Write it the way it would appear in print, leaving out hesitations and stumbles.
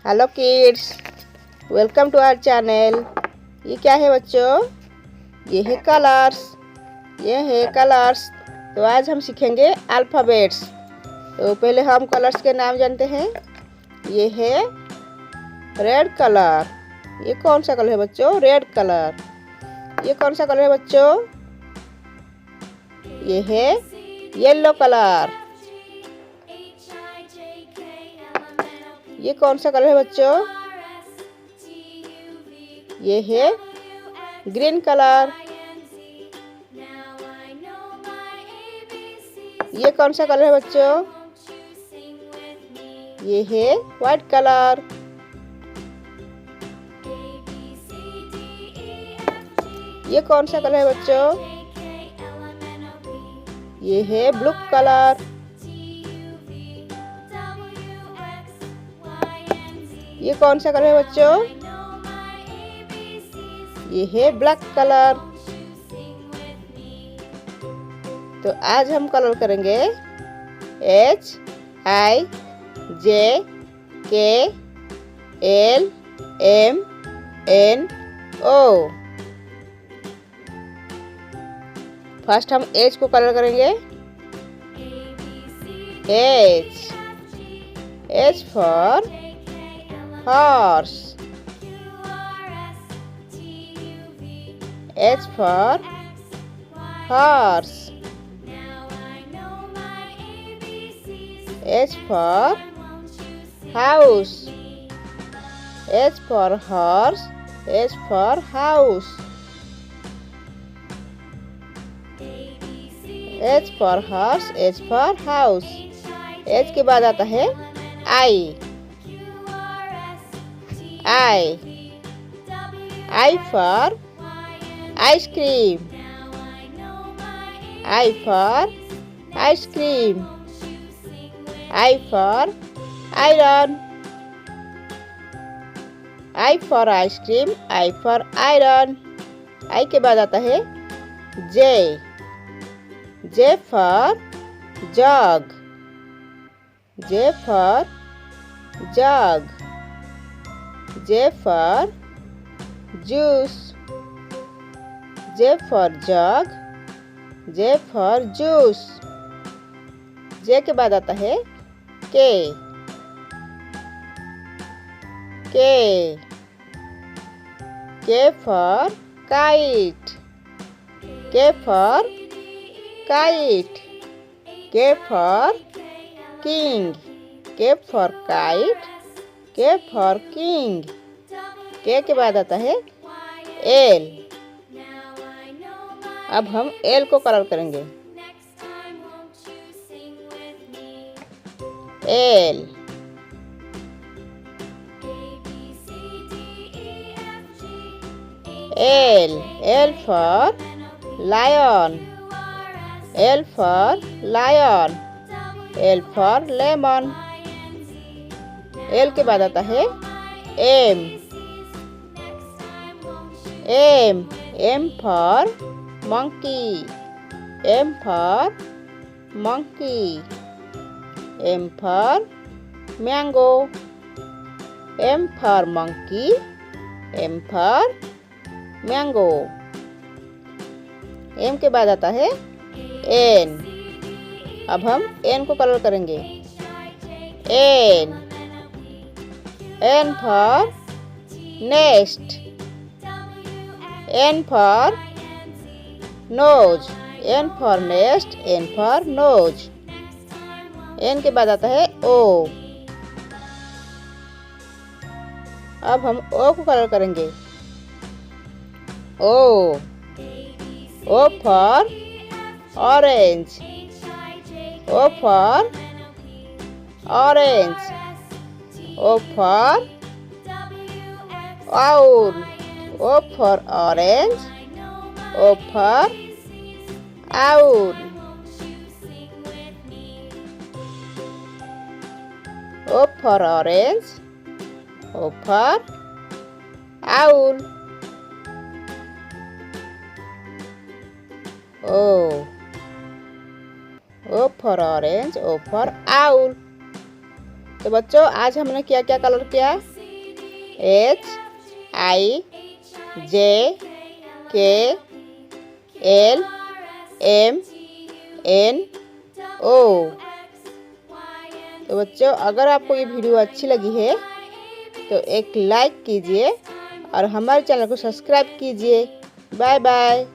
Hello kids, welcome to our channel. ये क्या है बच्चों? ये है कलर्स। तो आज हम सीखेंगे अल्फ़ाबेट्स। तो पहले हम कलर्स के नाम जानते हैं। ये है रेड कलर। ये कौन सा कलर है बच्चों? Red colour. ये कौन सा कलर है बच्चों? ये है येलो कलर। ये कौन सा कलर है बच्चों? ये है ग्रीन कलर। ये कौन सा कलर है बच्चों? ये है व्हाइट कलर। ये कौन सा कलर है बच्चों? ये है ब्लू कलर। ये कौन सा कलर है बच्चों? ये है ब्लैक कलर। तो आज हम कलर करेंगे H I J K L M N O। First हम H को कलर करेंगे। H for horse। H for horse। H for house। H for horse। H for house। H for horse। H for house। H के बाद आता है I। I for ice cream। I for ice cream। I for iron। I for ice cream। I for iron। I के बाद आता है J। J for jug। J for jug। J for juice। J for jug। J for juice। J के बाद आता है K। K for kite। K for kite। K for king। K for kite। K for king। K के बाद आता है L। अब हम L को कलर करेंगे। L for lion। L for lion। L for lemon। L के बाद आता है M। M for monkey। M for monkey। M for mango। M for monkey। M for mango। M के बाद आता है N। अब हम N को कलर करेंगे। N for nest। N for nose। N for nest। N for nose। N के बाद आता है O। अब हम O को कलर करेंगे। O for orange। O for orange। O for owl। O for orange। O for owl। O for orange। O for owl। O for orange। O for owl। तो बच्चों आज हमने क्या क्या कलर किया? H I J K L M N O। तो बच्चों अगर आपको ये वीडियो अच्छी लगी है तो एक लाइक कीजिए और हमारे चैनल को सब्सक्राइब कीजिए। Bye bye.